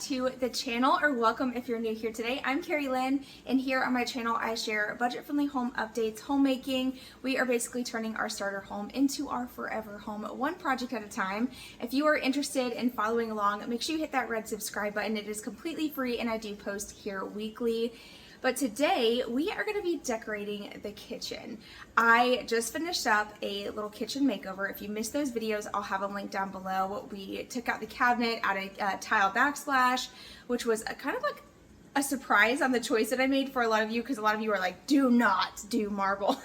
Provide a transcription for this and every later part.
to the channel, or welcome if you're new here today. I'm Carrie Lynn, and here on my channel I share budget-friendly home updates, homemaking. We are basically turning our starter home into our forever home, one project at a time. If you are interested in following along, make sure you hit that red subscribe button. It is completely free and I do post here weekly. But today we are going to be decorating the kitchen. I just finished up a little kitchen makeover. If you missed those videos, I'll have them linked down below. We took out the cabinet, added a tile backsplash, which was kind of like a surprise on the choice that I made for a lot of you, because a lot of you are like, do not do marble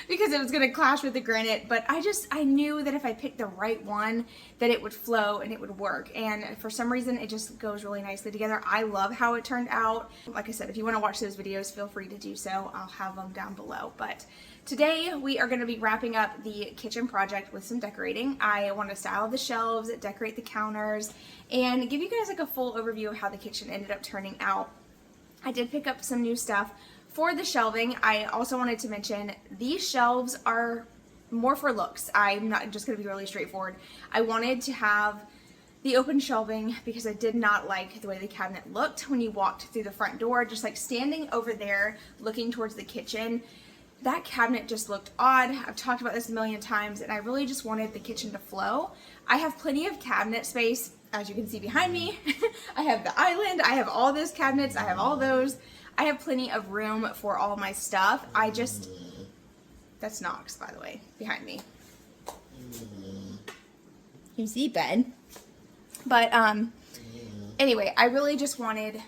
because it was going to clash with the granite. But I knew that if I picked the right one, that it would flow and it would work. And for some reason, it just goes really nicely together. I love how it turned out. Like I said, if you want to watch those videos, feel free to do so. I'll have them down below. But today we are going to be wrapping up the kitchen project with some decorating. I want to style the shelves, decorate the counters, and give you guys like a full overview of how the kitchen ended up turning out. I did pick up some new stuff for the shelving. I also wanted to mention these shelves are more for looks. I'm not just going to be really straightforward. I wanted to have the open shelving because I did not like the way the cabinet looked when you walked through the front door. Just like standing over there looking towards the kitchen, that cabinet just looked odd. I've talked about this a million times, and I really just wanted the kitchen to flow. I have plenty of cabinet space, as you can see behind me. I have the island, I have all those cabinets, I have all those. I have plenty of room for all my stuff. That's Knox, by the way, behind me. You see Ben? But anyway, I really just wanted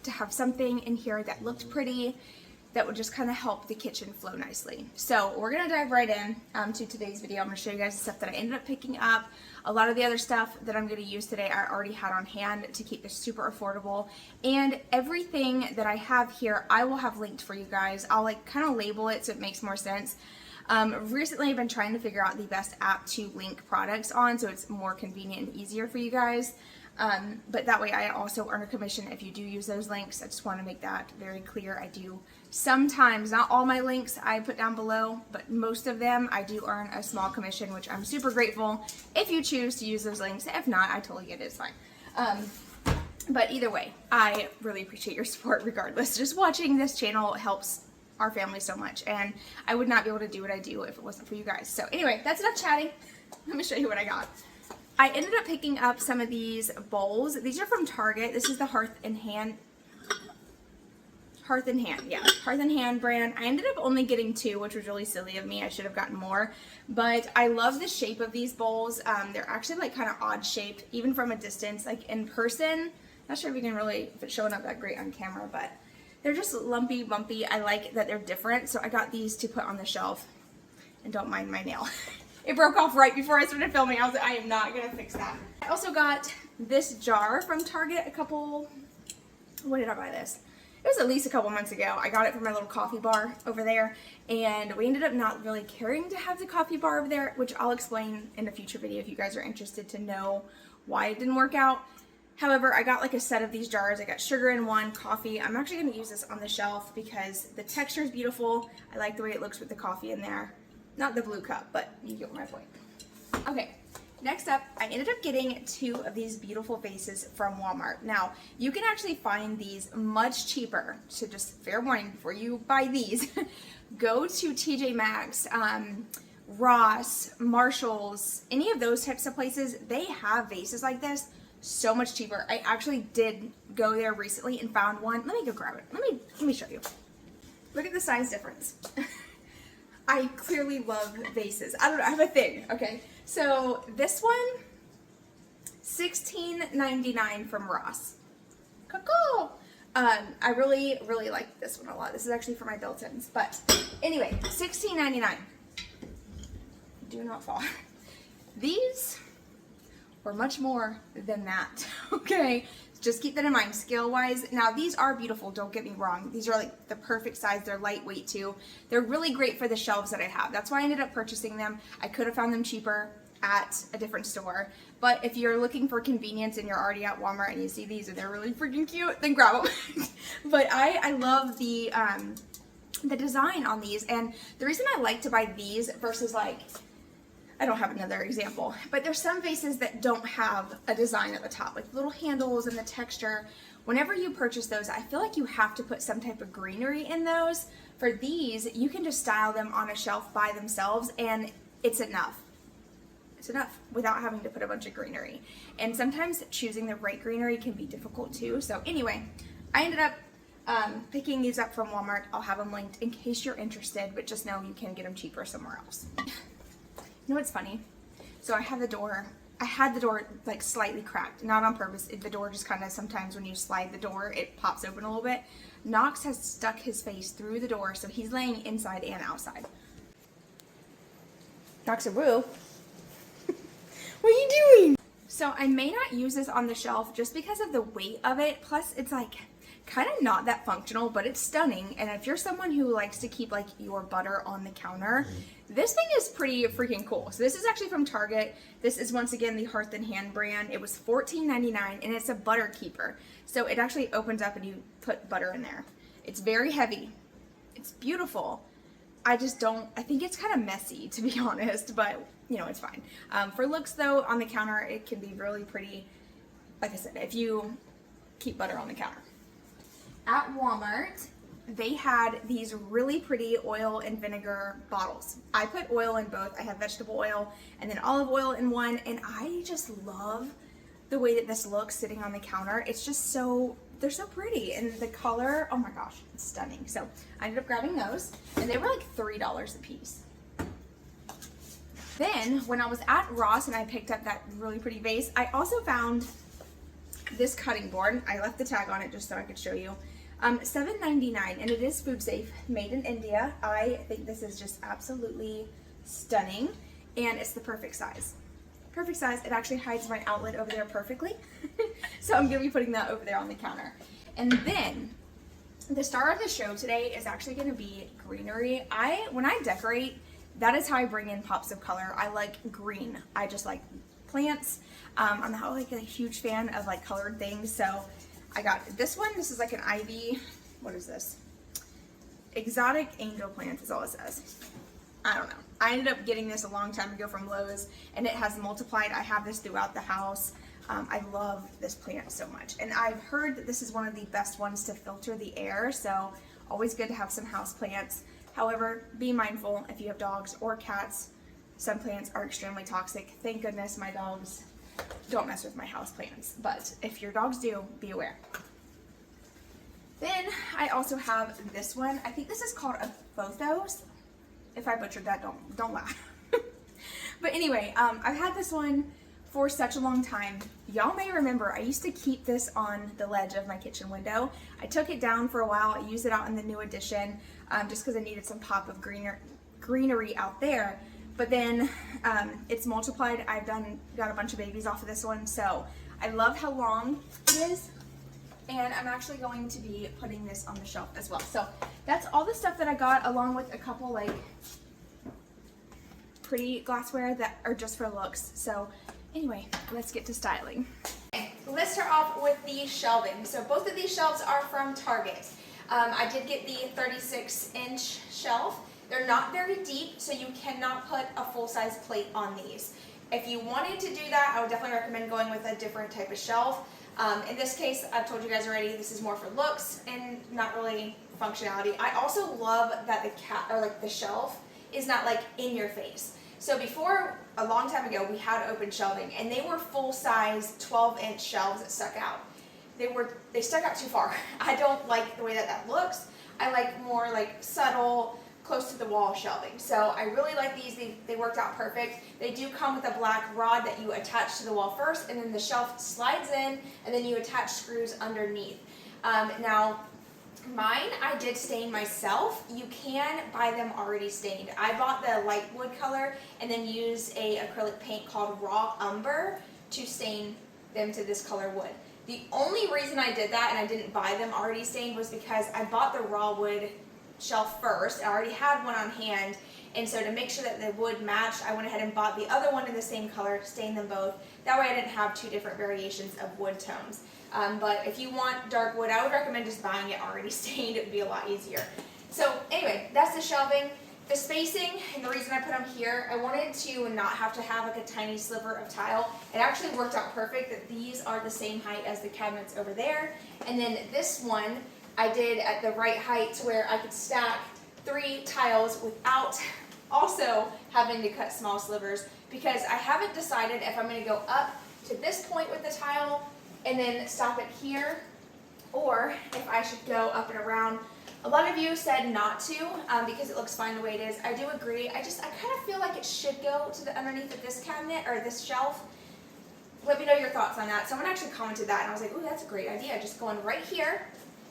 to have something in here that looked pretty, that would just kind of help the kitchen flow nicely. So we're gonna dive right in to today's video. I'm gonna show you guys the stuff that I ended up picking up. A lot of the other stuff that I'm gonna use today I already had on hand to keep this super affordable. And everything that I have here, I will have linked for you guys. I'll like kind of label it so it makes more sense. Recently I've been trying to figure out the best app to link products on so it's more convenient and easier for you guys. But that way I also earn a commission if you do use those links. I just want to make that very clear. I do sometimes, not all my links I put down below, but most of them I do earn a small commission, which I'm super grateful if you choose to use those links. If not, I totally get it, it's fine. But either way, I really appreciate your support regardless. Just watching this channel helps our family so much, and I would not be able to do what I do if it wasn't for you guys. So anyway, that's enough chatting. Let me show you what I got. I ended up picking up some of these bowls. These are from Target. This is the Hearth and Hand brand. I ended up only getting 2, which was really silly of me. I should have gotten more, but I love the shape of these bowls. They're actually like kind of odd shaped, even from a distance. Like in person, not sure if you can really, if it's showing up that great on camera, but they're just lumpy, bumpy. I like that they're different, so I got these to put on the shelf. And don't mind my nail. It broke off right before I started filming. I was like, I am not gonna fix that. I also got this jar from Target when did I buy this? It was at least a couple months ago. I got it for my little coffee bar over there, and we ended up not really caring to have the coffee bar over there, which I'll explain in a future video if you guys are interested to know why it didn't work out. However, I got like a set of these jars. I got sugar in one, coffee. I'm actually gonna use this on the shelf because the texture is beautiful. I like the way it looks with the coffee in there. Not the blue cup, but you get my point. Okay, next up, I ended up getting 2 of these beautiful vases from Walmart. Now, you can actually find these much cheaper, so just fair warning before you buy these. Go to TJ Maxx, Ross, Marshall's, any of those types of places. They have vases like this so much cheaper. I actually did go there recently and found one. Let me go grab it. Let me show you. Look at the size difference. I clearly love vases. I don't know, I have a thing, okay? So this one, $16.99 from Ross. Cuckoo! I really, really like this one a lot. This is actually for my built-ins. But anyway, $16.99. Do not fall. These were much more than that, okay? Just keep that in mind, scale-wise. Now, these are beautiful, don't get me wrong. These are like the perfect size. They're lightweight too. They're really great for the shelves that I have. That's why I ended up purchasing them. I could have found them cheaper at a different store. But if you're looking for convenience and you're already at Walmart and you see these and they're really freaking cute, then grab them. But I love the design on these. And the reason I like to buy these versus like I don't have another example, but there's some vases that don't have a design at the top, like little handles and the texture. Whenever you purchase those, I feel like you have to put some type of greenery in those. For these, you can just style them on a shelf by themselves and it's enough. It's enough without having to put a bunch of greenery. And sometimes choosing the right greenery can be difficult too. So anyway, I ended up picking these up from Walmart. I'll have them linked in case you're interested, but just know you can get them cheaper somewhere else. You know what's funny? So I had the door like slightly cracked, not on purpose. The door just kind of, sometimes when you slide the door, it pops open a little bit. Knox has stuck his face through the door, so he's laying inside and outside. Knox, woo. What are you doing? So I may not use this on the shelf just because of the weight of it. Plus it's like kind of not that functional, but it's stunning. And if you're someone who likes to keep like your butter on the counter, this thing is pretty freaking cool. So this is actually from Target. This is once again the Hearth and Hand brand. It was $14.99 and it's a butter keeper. So it actually opens up and you put butter in there. It's very heavy. It's beautiful. I think it's kind of messy, to be honest, but you know, it's fine. For looks though, on the counter, it can be really pretty, like I said, if you keep butter on the counter. At Walmart, they had these really pretty oil and vinegar bottles. I put oil in both. I have vegetable oil and then olive oil in one, and I just love the way that this looks sitting on the counter. It's just they're so pretty, and the color, oh my gosh, it's stunning. So I ended up grabbing those, and they were like $3 a piece. Then when I was at Ross and I picked up that really pretty vase, I also found this cutting board. I left the tag on it just so I could show you. $7.99, and it is food safe, made in India. I think this is just absolutely stunning, and it's the perfect size. Perfect size. It actually hides my outlet over there perfectly. So I'm gonna be putting that over there on the counter. And then the star of the show today is actually gonna be greenery. When I decorate, that is how I bring in pops of color. I like green. I just like plants. I'm not like a huge fan of like colored things, so I got this one. This is like an ivy. What is this? Exotic angel plants is all it says. I don't know. I ended up getting this a long time ago from Lowe's, and it has multiplied. I have this throughout the house. I love this plant so much, and I've heard that this is one of the best ones to filter the air, so always good to have some house plants. However, be mindful if you have dogs or cats. Some plants are extremely toxic. Thank goodness my dogs don't mess with my house plants, but if your dogs do, be aware. Then I also have this one. I think this is called a Phothos. If I butchered that, don't laugh. But anyway, I've had this one for such a long time. Y'all may remember I used to keep this on the ledge of my kitchen window. I took it down for a while. I used it out in the new addition just because I needed some pop of greenery out there. But then it's multiplied. I've got a bunch of babies off of this one, so I love how long it is. And I'm actually going to be putting this on the shelf as well. So that's all the stuff that I got, along with a couple like pretty glassware that are just for looks. So anyway, let's get to styling. Okay, let's start off with the shelving. So both of these shelves are from Target. I did get the 36-inch shelf. They're not very deep, so you cannot put a full-size plate on these. If you wanted to do that, I would definitely recommend going with a different type of shelf. In this case, I've told you guys already, this is more for looks and not really functionality. I also love that the shelf is not like in your face. So before, a long time ago, we had open shelving, and they were full-size 12-inch shelves that stuck out. They stuck out too far. I don't like the way that looks. I like more like subtle, close to the wall shelving. So I really like these. They worked out perfect. They do come with a black rod that you attach to the wall first, and then the shelf slides in, and then you attach screws underneath. Now, mine I did stain myself. You can buy them already stained. I bought the light wood color and then used a acrylic paint called Raw Umber to stain them to this color wood. The only reason I did that and I didn't buy them already stained was because I bought the raw wood shelf first. I already had one on hand, and so to make sure that the wood matched, I went ahead and bought the other one in the same color, stained them both. That way I didn't have two different variations of wood tones. But if you want dark wood, I would recommend just buying it already stained. It would be a lot easier. So anyway, that's the shelving. The spacing, and the reason I put them here, I wanted to not have to have like a tiny sliver of tile. It actually worked out perfect that these are the same height as the cabinets over there. And then this one, I did at the right height to where I could stack 3 tiles without also having to cut small slivers, because I haven't decided if I'm going to go up to this point with the tile and then stop it here, or if I should go up and around. A lot of you said not to because it looks fine the way it is. I do agree. I kind of feel like it should go to the underneath of this cabinet or this shelf. Let me know your thoughts on that. Someone actually commented that and I was like, ooh, that's a great idea. Just going right here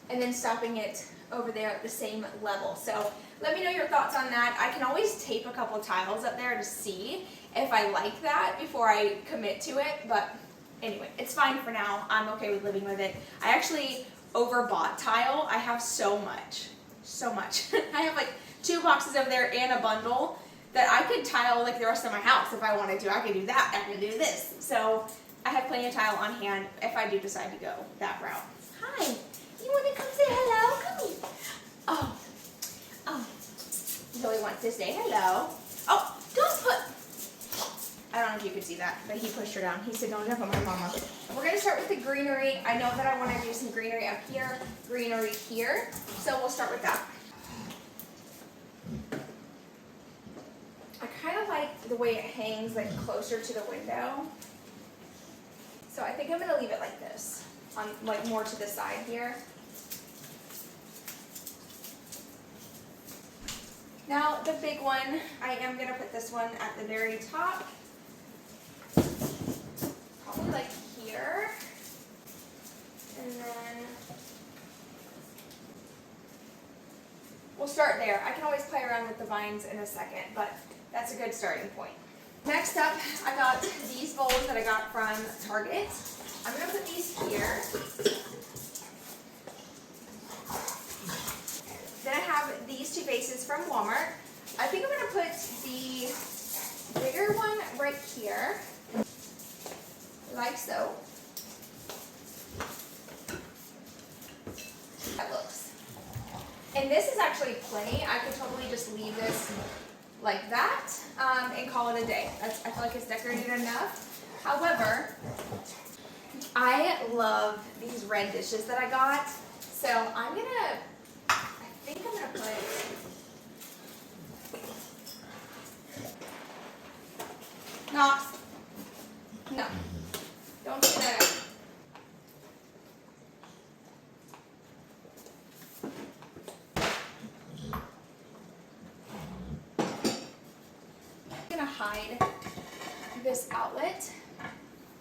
and then stopping it over there at the same level. So let me know your thoughts on that. I can always tape a couple tiles up there to see if I like that before I commit to it. But anyway, it's fine for now. I'm okay with living with it. I actually overbought tile. I have so much. I have like 2 boxes over there and a bundle that I could tile like the rest of my house if I wanted to. I could do that, I could do this. So I have plenty of tile on hand if I do decide to go that route. Hi, you want to come say hello? Come here. Oh, Zoe wants to say hello. Oh, don't put, I don't know if you could see that, but he pushed her down. He said, don't jump on my mama. We're going to start with the greenery. I know that I want to do some greenery up here, greenery here. So we'll start with that. I kind of like the way it hangs like closer to the window. So I think I'm going to leave it like this, on like more to the side here. Now the big one, I am going to put this one at the very top. Probably like here, and then we'll start there. I can always play around with the vines in a second, but that's a good starting point. Next up, I got these bowls that I got from Target. I'm going to put these here. Then I have these 2 vases from Walmart. I think I'm going to put the bigger one right here, like so. That looks. And this is actually plenty. I could totally just leave this like that and call it a day. I feel like it's decorated enough. However, I love these red dishes that I got. So I think I'm gonna put Knox. No. Don't do that. I'm gonna hide this outlet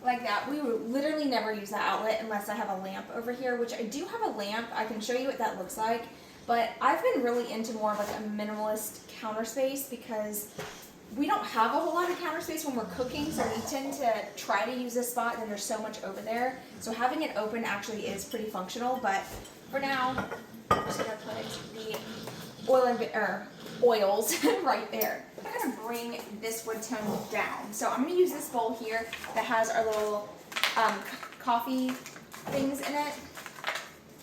like that. We would literally never use that outlet unless I have a lamp over here, which I do have a lamp. I can show you what that looks like. But I've been really into more of like a minimalist counter space because we don't have a whole lot of counter space when we're cooking, so we tend to try to use this spot and there's so much over there. So having it open actually is pretty functional, but for now, I'm just gonna put the oils right there. I'm gonna bring this wood tone down. So I'm gonna use this bowl here that has our little coffee things in it.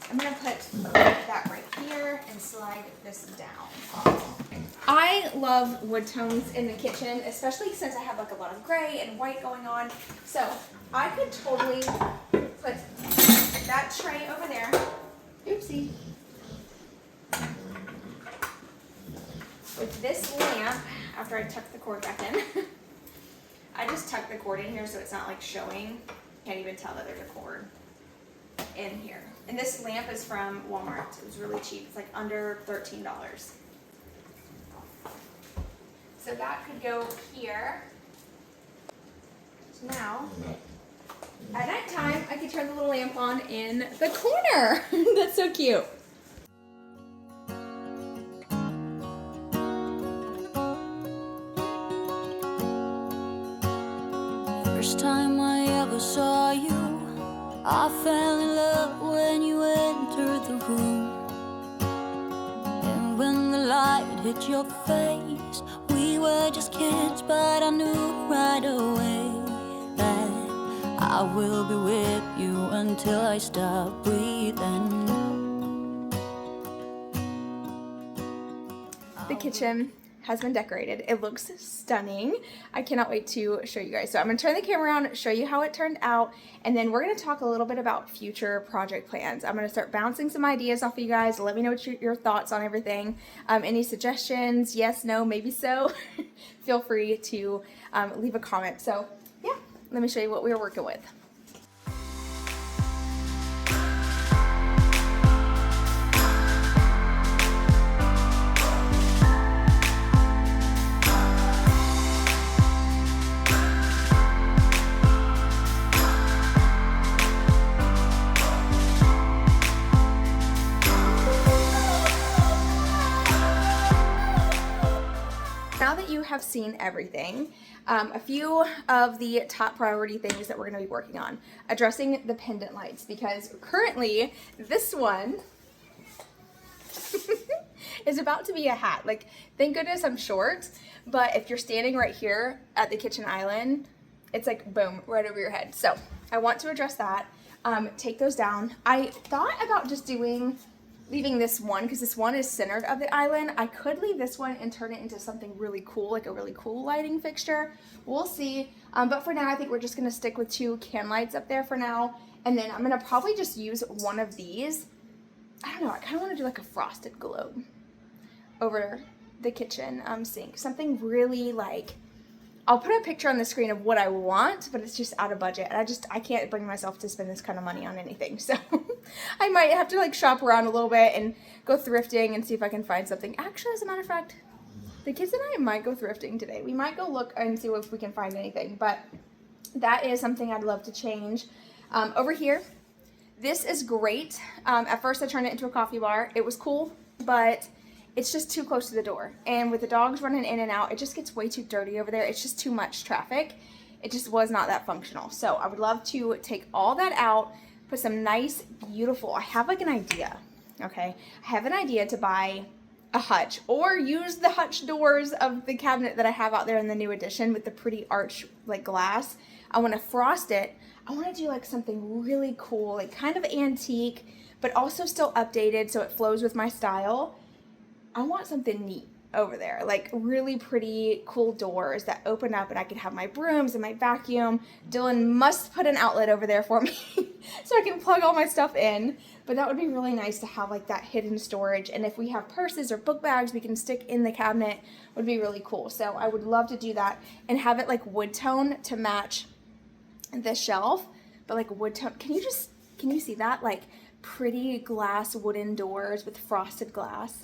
I'm gonna put that right here and slide this down. I love wood tones in the kitchen, especially since I have like a lot of gray and white going on. So I could totally put that tray over there. Oopsie. With this lamp, after I tuck the cord back in, I just tucked the cord in here so it's not like showing. Can't even tell that there's a cord in here. And this lamp is from Walmart. It was really cheap. It's like under $13. So that could go here. So now, at night time, I could turn the little lamp on in the corner. That's so cute. First time I ever saw you, I fell in love when you entered the room. And when the light hit your face, we were just kids, but I knew right away that I will be with you until I stop breathing. The kitchen has been decorated. It looks stunning. I cannot wait to show you guys. So I'm gonna turn the camera around, show you how it turned out, and then we're gonna talk a little bit about future project plans. I'm gonna start bouncing some ideas off of you guys. Let me know what your thoughts on everything. Any suggestions, yes, no, maybe so, feel free to leave a comment. So yeah, let me show you what we were working with. Now that you have seen everything, a few of the top priority things that we're going to be working on. Addressing the pendant lights, because currently this one is about to be a hat. Like, thank goodness I'm short, but if you're standing right here at the kitchen island, it's like boom, right over your head. So I want to address that, take those down. I thought about just leaving this one, because this one is centered of the island. I could leave this one and turn it into something really cool, like a really cool lighting fixture. We'll see. But for now, I think we're just gonna stick with 2 can lights up there for now. And then I'm gonna probably just use one of these. I don't know, I kind of want to do like a frosted globe over the kitchen sink. Something really like, I'll put a picture on the screen of what I want, but it's just out of budget. And I can't bring myself to spend this kind of money on anything. So I might have to like shop around a little bit and go thrifting and see if I can find something. Actually, as a matter of fact, the kids and I might go thrifting today. We might go look and see if we can find anything, but that is something I'd love to change. Over here, this is great. At first I turned it into a coffee bar. It was cool, but it's just too close to the door. And with the dogs running in and out, it just gets way too dirty over there. It's just too much traffic. It just was not that functional. So I would love to take all that out, put some nice, beautiful, I have like an idea, okay? I have an idea to buy a hutch or use the hutch doors of the cabinet that I have out there in the new addition with the pretty arch like glass. I want to frost it. I want to do like something really cool, like kind of antique, but also still updated so it flows with my style. I want something neat over there, like really pretty cool doors that open up and I can have my brooms and my vacuum. Dylan must put an outlet over there for me so I can plug all my stuff in, but that would be really nice to have like that hidden storage. And if we have purses or book bags we can stick in the cabinet, would be really cool. So I would love to do that and have it like wood tone to match the shelf, but like wood tone. Can you see that? Like pretty glass wooden doors with frosted glass.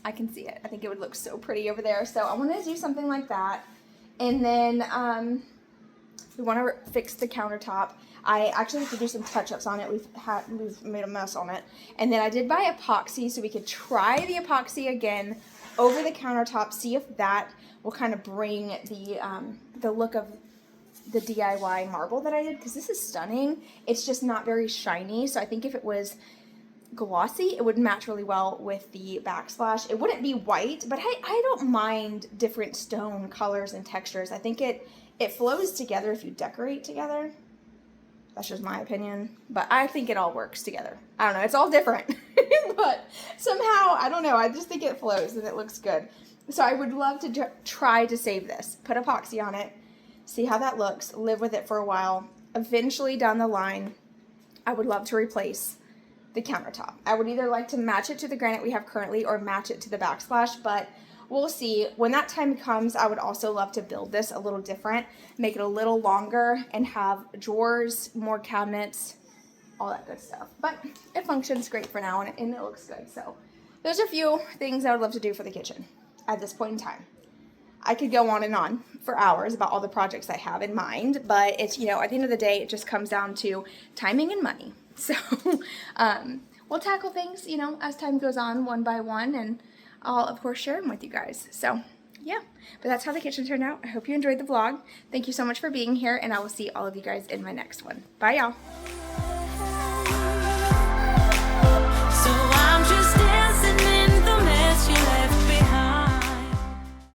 I can see it. I think it would look so pretty over there. So I want to do something like that. And then we want to fix the countertop. I actually have to do some touch-ups on it. We've made a mess on it. And then I did buy epoxy so we could try the epoxy again over the countertop, see if that will kind of bring the look of the DIY marble that I did, because this is stunning. It's just not very shiny. So I think if it was glossy, it would match really well with the backsplash. It wouldn't be white, but I don't mind different stone colors and textures. I think it flows together if you decorate together. That's just my opinion, but I think it all works together. I don't know, it's all different, but somehow, I don't know, I just think it flows and it looks good. So I would love to try to save this, put epoxy on it, see how that looks, live with it for a while. Eventually down the line, I would love to replace the countertop. I would either like to match it to the granite we have currently or match it to the backsplash, but we'll see. When that time comes, I would also love to build this a little different, make it a little longer and have drawers, more cabinets, all that good stuff. But it functions great for now and it looks good. So there's a few things I would love to do for the kitchen at this point in time. I could go on for hours about all the projects I have in mind, but it's, you know, at the end of the day, it just comes down to timing and money. So we'll tackle things, you know, as time goes on, one by one, and I'll, of course, share them with you guys. So, yeah, but that's how the kitchen turned out. I hope you enjoyed the vlog. Thank you so much for being here, and I will see all of you guys in my next one. Bye, y'all.